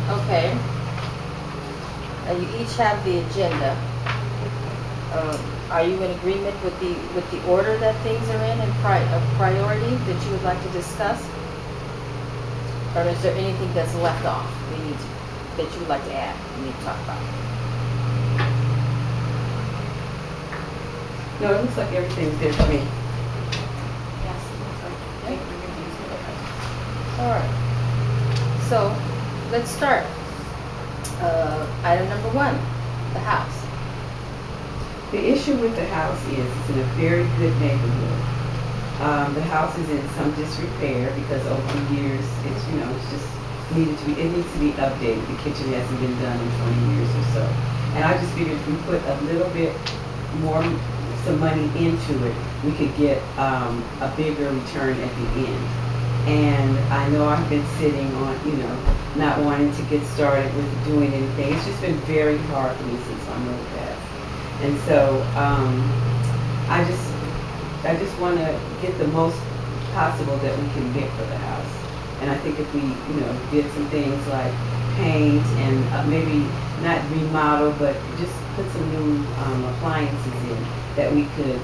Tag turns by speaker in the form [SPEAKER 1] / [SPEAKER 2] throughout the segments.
[SPEAKER 1] Okay. You each have the agenda. Are you in agreement with the order that things are in and of priority that you would like to discuss? Or is there anything that's left off that you would like to add, we need to talk about?
[SPEAKER 2] No, it looks like everything's there for me.
[SPEAKER 3] Yes, it looks like everything's good.
[SPEAKER 1] All right. So, let's start. Item number 1, the house.
[SPEAKER 2] The issue with the house is it's in a very good neighborhood. The house is in some disrepair because over the years it's just it needs to be updated. The kitchen hasn't been done in 20 years or so. And I just figured if we put a little bit more, some money into it, we could get a bigger return at the end. And I know I've been sitting on, not wanting to get started with doing anything. It's just been very hard for me since my mother passed. And so I just want to get the most possible that we can get for the house. And I think if we, did some things like paint and maybe not remodel, but just put some new appliances in, that we could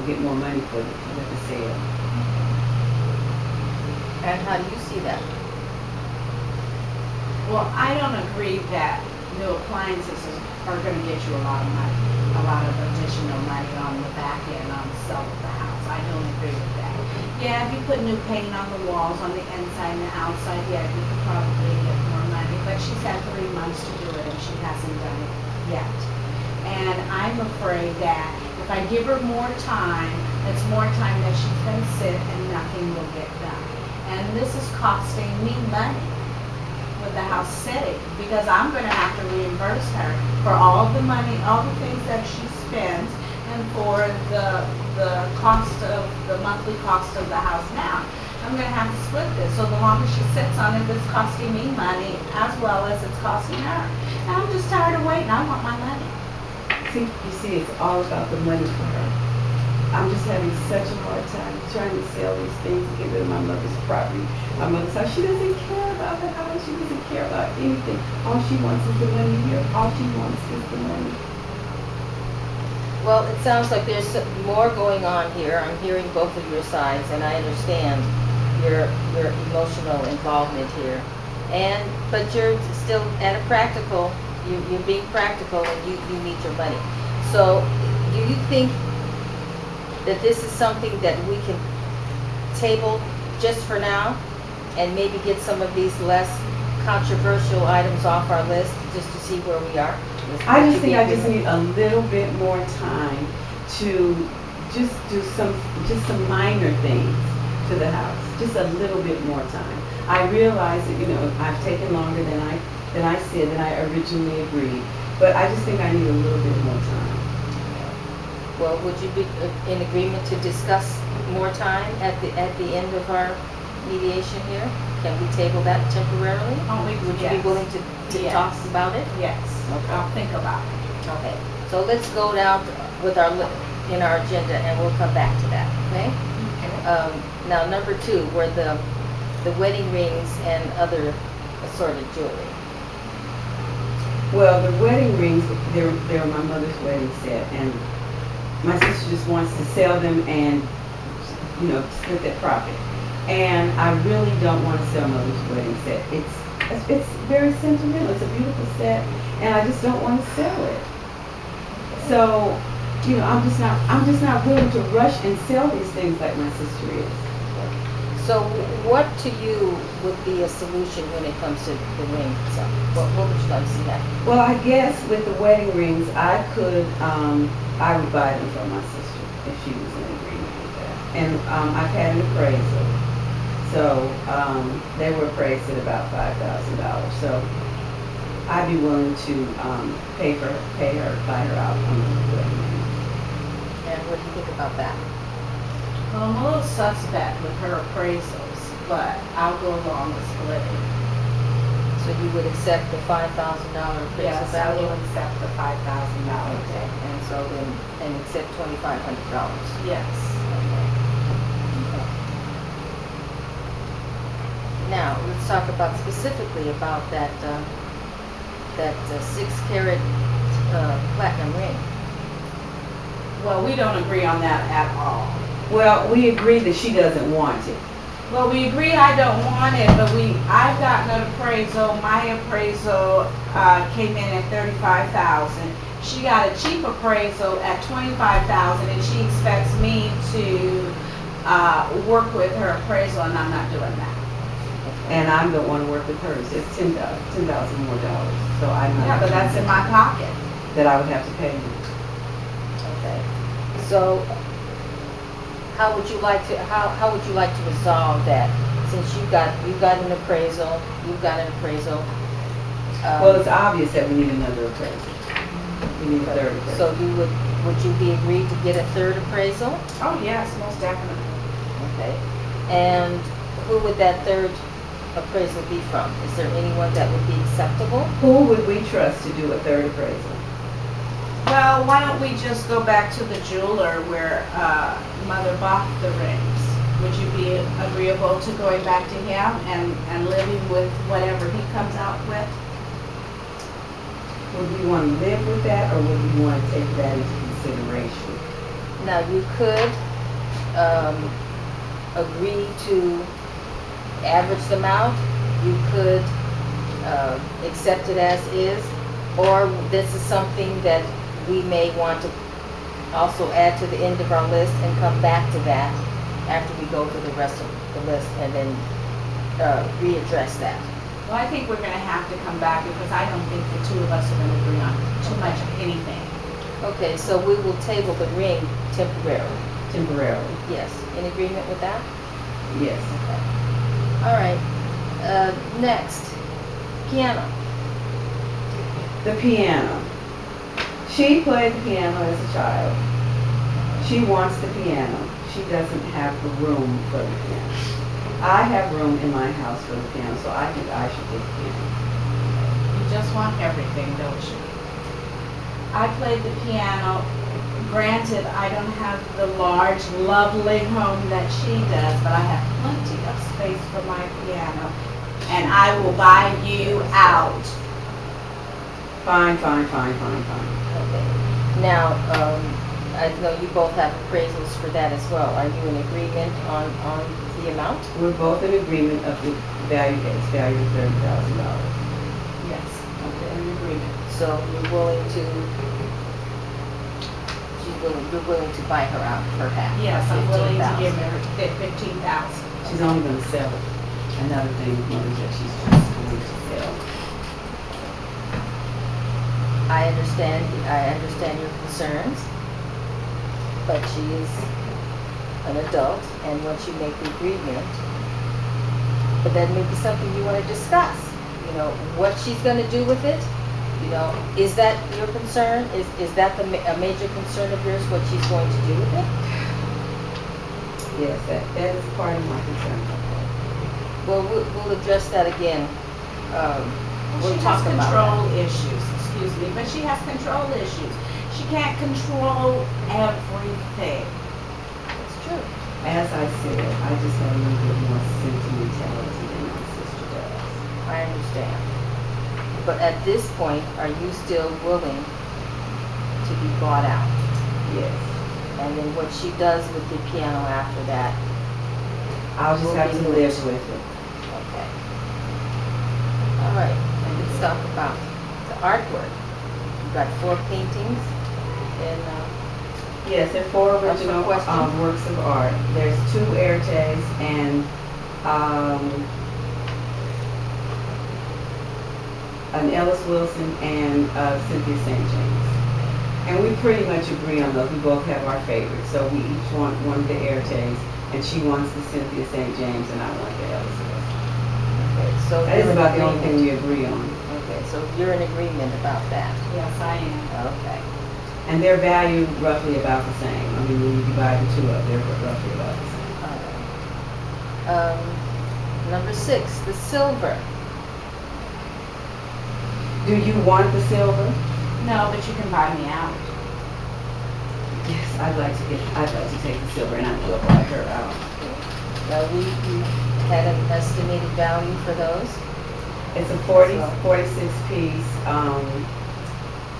[SPEAKER 2] get more money for with the sale.
[SPEAKER 1] And how do you see that?
[SPEAKER 3] Well, I don't agree that new appliances are gonna get you a lot of money, a lot of additional money on the back end on the sale of the house. I don't agree with that. Yeah, if you put new paint on the walls, on the inside and the outside, yeah, you could probably get more money, but she's had 3 months to do it and she hasn't done it yet. And I'm afraid that if I give her more time, it's more time that she's gonna sit and nothing will get done. And this is costing me money with the house sitting, because I'm gonna have to reimburse her for all the money, all the things that she spends, and for the cost of, the monthly cost of the house now. I'm gonna have to split this, so the longer she sits on it, it's costing me money as well as it's costing her. And I'm just tired of waiting, I want my money.
[SPEAKER 2] You see, it's all about the money for her. I'm just having such a hard time trying to sell these things and get rid of my mother's property. My mother's house, she doesn't care about the house. She doesn't care about anything. All she wants is the money here. All she wants is the money.
[SPEAKER 1] Well, it sounds like there's more going on here. I'm hearing both of your sides, and I understand your emotional involvement here. But you're still at a practical. You're being practical, and you need your money. So, do you think that this is something that we can table just for now, and maybe get some of these less controversial items off our list just to see where we are?
[SPEAKER 2] I just think I just need a little bit more time to just do some minor things to the house. Just a little bit more time. I realize that I've taken longer than I said, than I originally agreed, but I just think I need a little bit more time.
[SPEAKER 1] Well, would you be in agreement to discuss more time at the end of our mediation here? Can we table that temporarily? Would you be willing to
[SPEAKER 3] Yes.
[SPEAKER 1] talk about it?
[SPEAKER 3] Yes,
[SPEAKER 1] Okay.
[SPEAKER 3] I'll think about it.
[SPEAKER 1] Okay, so let's go down with in our agenda, and we'll come back to that, okay? Now, number 2 were the wedding rings and other assorted jewelry.
[SPEAKER 2] Well, the wedding rings, they're my mother's wedding set, and my sister just wants to sell them and, split that profit. And I really don't want to sell mother's wedding set. It's very sentimental. It's a beautiful set, and I just don't want to sell it. So, I'm just not willing to rush and sell these things like my sister is.
[SPEAKER 1] So what to you would be a solution when it comes to the ring itself? What would you like to see happen?
[SPEAKER 2] Well, I guess with the wedding rings, I would buy them from my sister if she was in agreement with that. And I've had an appraisal. So they were appraised at about $5,000. So I'd be willing to buy her out on the wedding ring.
[SPEAKER 1] And what do you think about that?
[SPEAKER 3] Well, I'm a little suspect with her appraisals, but I'll go along with splitting.
[SPEAKER 1] So you would accept the $5,000 appraisal
[SPEAKER 3] Yes, I
[SPEAKER 1] value?
[SPEAKER 3] will accept the $5,000.
[SPEAKER 1] Okay, and so then, accept $2,500?
[SPEAKER 3] Yes.
[SPEAKER 1] Okay. Now, let's talk about specifically about that, that 6 carat platinum ring.
[SPEAKER 3] Well, we don't agree on that at all.
[SPEAKER 2] Well, we agree that she doesn't want it.
[SPEAKER 3] Well, we agree I don't want it, but I've gotten an appraisal, my appraisal, came in at 35,000. She got a cheap appraisal at 25,000 and she expects me to, work with her appraisal and I'm not doing that.
[SPEAKER 2] And I'm the one to work with hers. It's $10,000 more dollars. So I'm not.
[SPEAKER 3] Yeah, but that's in my pocket.
[SPEAKER 2] That I would have to pay you.
[SPEAKER 1] Okay, so how would you like to, how would you like to resolve that? Since you got an appraisal, you've got an appraisal.
[SPEAKER 2] Well, it's obvious that we need another appraisal. We need a third appraisal.
[SPEAKER 1] So would you be agreed to get a third appraisal?
[SPEAKER 3] Oh, yes, most definitely.
[SPEAKER 1] Okay, and who would that third appraisal be from? Is there anyone that would be acceptable?
[SPEAKER 2] Who would we trust to do a third appraisal?
[SPEAKER 3] Well, why don't we just go back to the jeweler where Mother bought the rings? Would you be agreeable to going back to him and living with whatever he comes out with?
[SPEAKER 2] Would we want to live with that, or would we want to take that into consideration?
[SPEAKER 1] Now, you could agree to average them out. You could accept it as is, or this is something that we may want to also add to the end of our list and come back to that after we go through the rest of the list and then readdress that.
[SPEAKER 3] Well, I think we're going to have to come back because I don't think the two of us are going to agree on too much of anything.
[SPEAKER 1] Okay, so we will table the ring temporarily.
[SPEAKER 2] Temporarily.
[SPEAKER 1] Yes, in agreement with that?
[SPEAKER 2] Yes.
[SPEAKER 1] Okay. All right, next, piano.
[SPEAKER 2] The piano. She played the piano as a child. She wants the piano. She doesn't have the room for the piano. I have room in my house for the piano, so I think I should take the piano.
[SPEAKER 3] You just want everything, don't you? I played the piano. Granted, I don't have the large, lovely home that she does, but I have plenty of space for my piano. And I will buy you out.
[SPEAKER 2] Fine.
[SPEAKER 1] Okay. Now, I know you both have appraisals for that as well. Are you in agreement on the amount?
[SPEAKER 2] We're both in agreement of the value, it's valued at $30,000.
[SPEAKER 3] Yes, I'm in agreement.
[SPEAKER 1] So you're willing to, you're willing to buy her out for half?
[SPEAKER 3] Yes, I'm willing to give
[SPEAKER 1] $15,000.
[SPEAKER 3] her 15,000.
[SPEAKER 2] She's only gonna sell it. Another thing with Mother that she's just going to sell.
[SPEAKER 1] I understand your concerns, but she is an adult, and once you make the agreement, but that may be something you want to discuss. You know, what she's going to do with it. You know, is that your concern? Is that a major concern of yours? What she's going to do with it?
[SPEAKER 2] Yes, that is part of my concern.
[SPEAKER 1] Well, we'll address that again. We'll
[SPEAKER 3] She
[SPEAKER 1] talk
[SPEAKER 3] has
[SPEAKER 1] about
[SPEAKER 3] control issues, excuse me, but she has control issues. She can't control everything.
[SPEAKER 1] It's true.
[SPEAKER 2] As I said, I just have a little bit more sentimentality than my sister does.
[SPEAKER 1] I understand. But at this point, are you still willing to be bought out?
[SPEAKER 2] Yes.
[SPEAKER 1] And then what she does with the piano after that?
[SPEAKER 2] I'll just
[SPEAKER 1] will
[SPEAKER 2] have
[SPEAKER 1] be
[SPEAKER 2] to
[SPEAKER 1] moved.
[SPEAKER 2] live with it.
[SPEAKER 1] Okay. All right, and let's talk about the artwork. You've got 4 paintings and
[SPEAKER 2] Yes, there are 4
[SPEAKER 1] What's your
[SPEAKER 2] original
[SPEAKER 1] question?
[SPEAKER 2] works of art. There's 2 Airtags and an Ellis Wilson and Cynthia St. James. And we pretty much agree on those. We both have our favorites. So we each want one of the Airtags, and she wants the Cynthia St. James, and I want the Ellis Wilson.
[SPEAKER 1] okay, so
[SPEAKER 2] That is
[SPEAKER 1] you're in
[SPEAKER 2] about the only thing
[SPEAKER 1] agreement.
[SPEAKER 2] we agree on.
[SPEAKER 1] Okay, so you're in agreement about that.
[SPEAKER 3] Yes, I am.
[SPEAKER 1] Okay.
[SPEAKER 2] And they're valued roughly about the same. I mean, when you divide the 2 up, they're roughly about the same.
[SPEAKER 1] All right. Number 6, the silver.
[SPEAKER 2] Do you want the silver?
[SPEAKER 3] No, but you can buy me out.
[SPEAKER 2] Yes, I'd like to take the silver and I will buy her out.
[SPEAKER 1] Now, had an estimated value for those?
[SPEAKER 2] It's a
[SPEAKER 1] So-
[SPEAKER 2] 46 piece,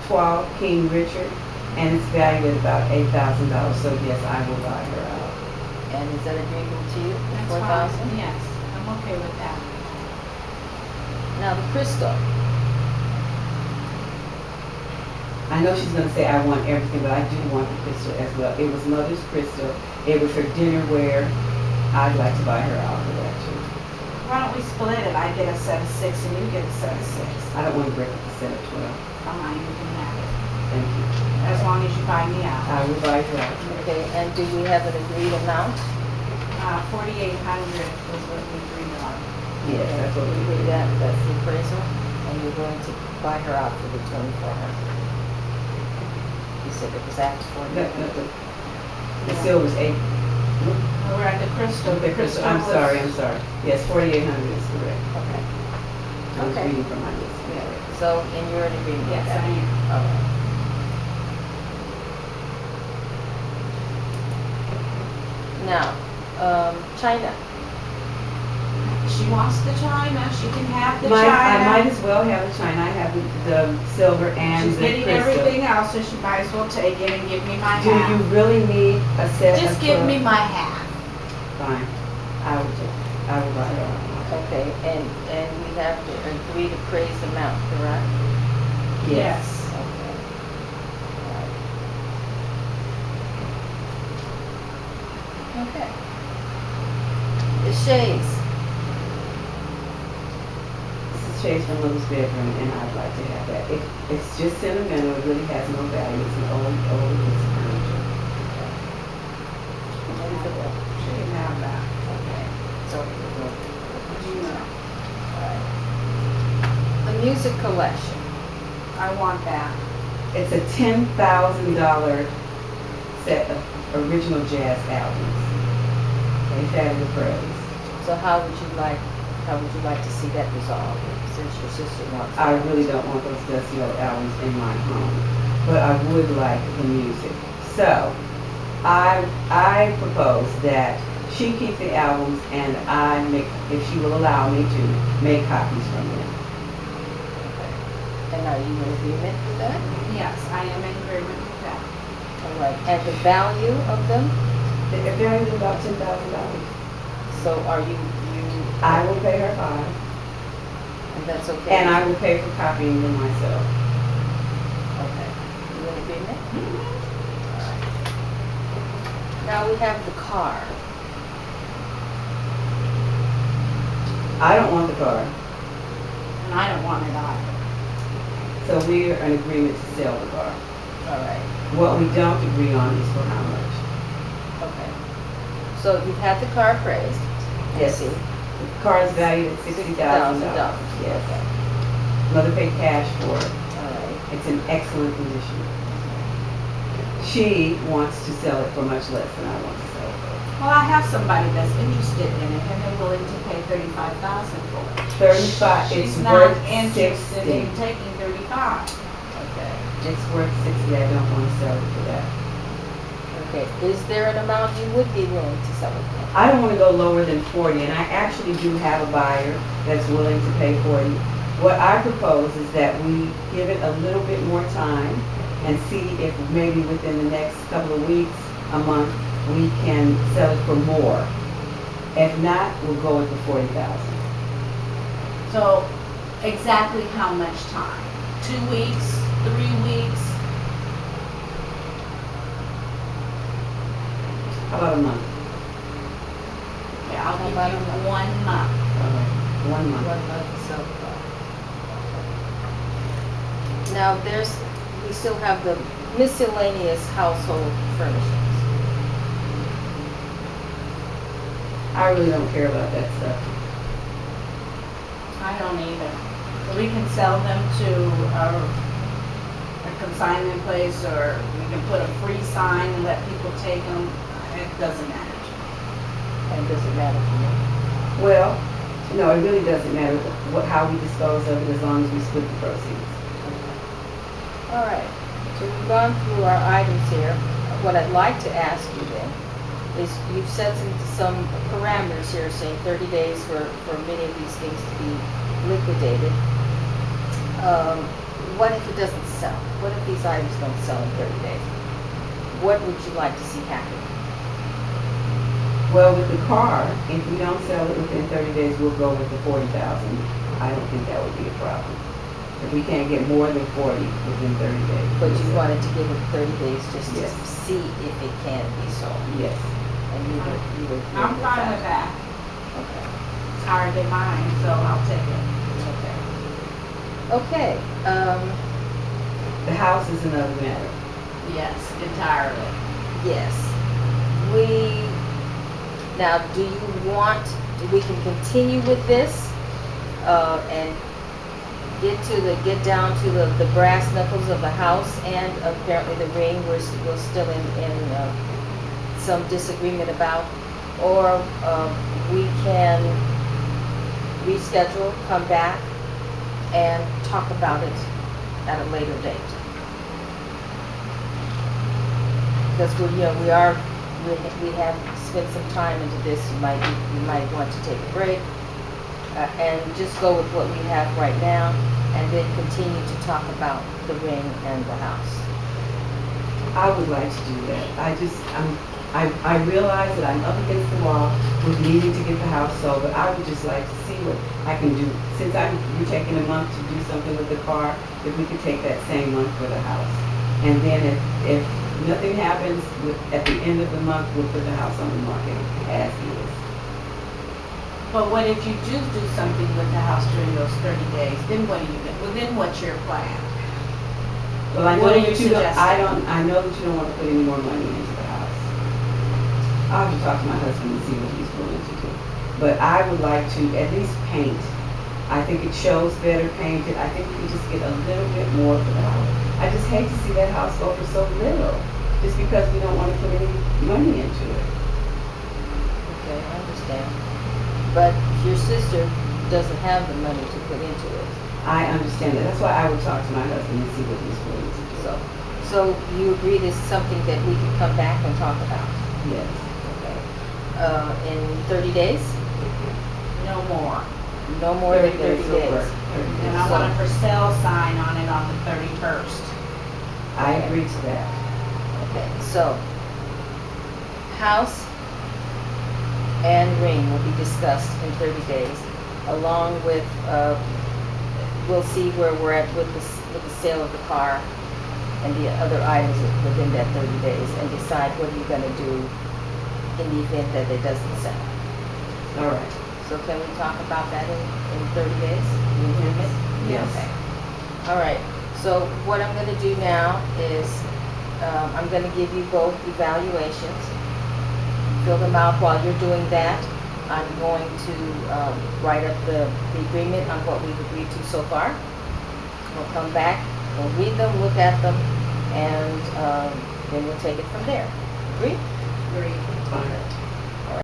[SPEAKER 2] 12 King Richard, and it's valued at about $8,000, so yes, I will buy her out.
[SPEAKER 1] And is that agreeable to you,
[SPEAKER 3] That's
[SPEAKER 1] 4,000?
[SPEAKER 3] fine, yes, I'm okay with that.
[SPEAKER 1] Now, the crystal,
[SPEAKER 2] I know she's gonna say I want everything, but I do want the crystal as well. It was Mother's crystal, it was her dinnerware. I'd like to buy her out for that too.
[SPEAKER 3] Why don't we split it? I get a set of 6 and you get a set of 6.
[SPEAKER 2] I don't want to break up the set of 12.
[SPEAKER 3] Fine, you can have it,
[SPEAKER 2] Thank you.
[SPEAKER 3] as long as you buy me out.
[SPEAKER 2] I will buy her out.
[SPEAKER 1] okay, and do we have an agreed amount?
[SPEAKER 3] 4,800 was what we agreed on.
[SPEAKER 2] Yes, that's what
[SPEAKER 1] You
[SPEAKER 2] we
[SPEAKER 1] agree
[SPEAKER 2] do.
[SPEAKER 1] that, that's the appraisal, and you're going to buy her out for the 2,400. You said it was after
[SPEAKER 2] The silver's 8.
[SPEAKER 3] We're at the crystal.
[SPEAKER 2] The crystal, I'm
[SPEAKER 3] was-
[SPEAKER 2] sorry. Yes, 4,800 is correct.
[SPEAKER 1] Okay,
[SPEAKER 2] I was
[SPEAKER 1] Okay.
[SPEAKER 2] reading from my list.
[SPEAKER 3] Yeah.
[SPEAKER 1] so, and you're in agreement with
[SPEAKER 3] Yes,
[SPEAKER 1] that?
[SPEAKER 3] I am.
[SPEAKER 1] Okay. Now, China,
[SPEAKER 3] She wants the china, she can have the
[SPEAKER 2] I might
[SPEAKER 3] china.
[SPEAKER 2] as well have the china. I have the silver and
[SPEAKER 3] She's
[SPEAKER 2] the
[SPEAKER 3] getting
[SPEAKER 2] crystal.
[SPEAKER 3] everything else, so she might as well take it and give me my
[SPEAKER 2] Do you
[SPEAKER 3] half.
[SPEAKER 2] really need a set
[SPEAKER 3] Just
[SPEAKER 2] of
[SPEAKER 3] give
[SPEAKER 2] 12?
[SPEAKER 3] me my half.
[SPEAKER 2] Fine. I will buy it all.
[SPEAKER 1] okay, and we have to agree to praise amount, correct?
[SPEAKER 2] Yes.
[SPEAKER 1] Okay. All right. Okay. The shades,
[SPEAKER 2] This is Chase from Mother's bedroom, and I'd like to have that. It's just sentimental. It really has no value. It's an old piece of furniture.
[SPEAKER 3] She can have that.
[SPEAKER 1] okay, so,
[SPEAKER 3] You know,
[SPEAKER 1] all right. The music collection,
[SPEAKER 3] I want that.
[SPEAKER 2] It's a $10,000 set of original jazz albums. They've had the praise.
[SPEAKER 1] so how would you like to see that resolved, since your sister wants?
[SPEAKER 2] I
[SPEAKER 1] that?
[SPEAKER 2] really don't want those dusty old albums in my home, but I would like the music. So, I propose that she keep the albums and I make, if she will allow me to, make copies from them.
[SPEAKER 1] Okay. And are you in agreement with that?
[SPEAKER 3] Yes, I am in agreement with that.
[SPEAKER 1] All right, and the value of them,
[SPEAKER 2] They're valued at about $10,000.
[SPEAKER 1] so are you,
[SPEAKER 2] I will pay her $5,
[SPEAKER 1] and that's okay?
[SPEAKER 2] and I will pay for copying them myself.
[SPEAKER 1] Okay, you in agreement? All right. Now we have the car.
[SPEAKER 2] I don't want the car,
[SPEAKER 3] And I don't want it either.
[SPEAKER 2] so we are in agreement to sell the car.
[SPEAKER 1] All right,
[SPEAKER 2] What we don't agree on is for how much.
[SPEAKER 1] okay. So you've had the car appraised?
[SPEAKER 2] Yes.
[SPEAKER 1] I see.
[SPEAKER 2] The car is valued at $60,000. Yes.
[SPEAKER 1] Okay,
[SPEAKER 2] Mother paid cash for it.
[SPEAKER 1] all right.
[SPEAKER 2] It's in excellent condition. She wants to sell it for much less than I want to sell it for.
[SPEAKER 3] Well, I have somebody that's interested in it and they're willing to pay $35,000 for it.
[SPEAKER 2] 35, it's
[SPEAKER 3] She's not
[SPEAKER 2] worth
[SPEAKER 3] interested
[SPEAKER 2] 60.
[SPEAKER 3] in taking 35.
[SPEAKER 1] Okay,
[SPEAKER 2] It's worth 60. I don't want to sell it for that.
[SPEAKER 1] okay. Is there an amount you would be willing to sell it for?
[SPEAKER 2] I don't want to go lower than 40, and I actually do have a buyer that's willing to pay 40. What I propose is that we give it a little bit more time and see if maybe within the next couple of weeks, a month, we can sell it for more. If not, we'll go with the 40,000.
[SPEAKER 3] So exactly how much time? 2 weeks, 3 weeks?
[SPEAKER 2] How about a month?
[SPEAKER 3] Yeah, I'll
[SPEAKER 1] How
[SPEAKER 3] give
[SPEAKER 1] about
[SPEAKER 3] you
[SPEAKER 1] a month?
[SPEAKER 3] 1 month.
[SPEAKER 2] 1 month.
[SPEAKER 1] 1 month to sell the car. Now, we still have the miscellaneous household furnishings.
[SPEAKER 2] I really don't care about that stuff.
[SPEAKER 3] I don't either. We can sell them to a consignment place, or we can put a free sign and let people take them. It doesn't matter.
[SPEAKER 1] And does it matter to you?
[SPEAKER 2] Well, no, it really doesn't matter how we dispose of it as long as we split the proceeds.
[SPEAKER 1] All right, so we've gone through our items here. What I'd like to ask you then is you've set some parameters here, saying 30 days for many of these things to be liquidated. What if it doesn't sell? What if these items don't sell in 30 days? What would you like to see happen?
[SPEAKER 2] Well, with the car, if we don't sell it within 30 days, we'll go with the 40,000. I don't think that would be a problem. If we can't get more than 40 within 30 days.
[SPEAKER 1] But
[SPEAKER 2] we'll
[SPEAKER 1] you
[SPEAKER 2] sell it.
[SPEAKER 1] wanted to give it 30 days just
[SPEAKER 2] Yes.
[SPEAKER 1] to see if it can be sold.
[SPEAKER 2] Yes.
[SPEAKER 1] And you would.
[SPEAKER 3] I'm fine with that.
[SPEAKER 1] Okay.
[SPEAKER 3] It's already mine, so I'll take it.
[SPEAKER 1] Okay.
[SPEAKER 2] The house is another matter.
[SPEAKER 3] Yes, entirely.
[SPEAKER 1] Yes. Now, do you want, we can continue with this, and get down to the brass knuckles of the house, and apparently the ring we're still in some disagreement about, or we can reschedule, come back, and talk about it at a later date. Because we have spent some time into this. You might want to take a break and just go with what we have right now, and then continue to talk about the ring and the house.
[SPEAKER 2] I would like to do that. I realize that I'm up against the wall with needing to get the house sold, but I would just like to see what I can do. Since we're taking a month to do something with the car, if we could take that same month for the house. And then if nothing happens, at the end of the month, we'll put the house on the market as is.
[SPEAKER 3] But what if you do something with the house during those 30 days? Then what do you do? Well, then what's your plan?
[SPEAKER 2] Well, I know
[SPEAKER 3] What are
[SPEAKER 2] that
[SPEAKER 3] you
[SPEAKER 2] you don't,
[SPEAKER 3] suggesting?
[SPEAKER 2] I know that you don't want to put any more money into the house. I'll have to talk to my husband and see what he's willing to do. But I would like to at least paint. I think it shows better painted. I think we can just get a little bit more for the house. I just hate to see that house go for so little, just because we don't want to put any money into it.
[SPEAKER 1] Okay, I understand. But your sister doesn't have the money to put into it.
[SPEAKER 2] I understand that. That's why I would talk to my husband and see what he's willing to do.
[SPEAKER 1] So you agree this is something that we can come back and talk about?
[SPEAKER 2] Yes.
[SPEAKER 1] Okay. In 30 days?
[SPEAKER 3] No more.
[SPEAKER 1] No more than 30
[SPEAKER 2] will
[SPEAKER 1] days.
[SPEAKER 2] work. 30
[SPEAKER 3] And
[SPEAKER 2] days.
[SPEAKER 3] I want a for sale sign on it on the 31st.
[SPEAKER 2] I agree to that.
[SPEAKER 1] Okay, so house and ring will be discussed in 30 days, along with, we'll see where we're at with the sale of the car and the other items within that 30 days, and decide what you're gonna do in the event that it doesn't sell.
[SPEAKER 2] All right.
[SPEAKER 1] So can we talk about that in 30 days? In agreement?
[SPEAKER 2] Yes.
[SPEAKER 1] Okay. All right, so what I'm gonna do now is, I'm gonna give you both evaluations. Fill them out. While you're doing that, I'm going to write up the agreement on what we've agreed to so far. We'll come back, we'll read them, look at them, and then we'll take it from there. Agree?
[SPEAKER 3] Agree.
[SPEAKER 2] Fine.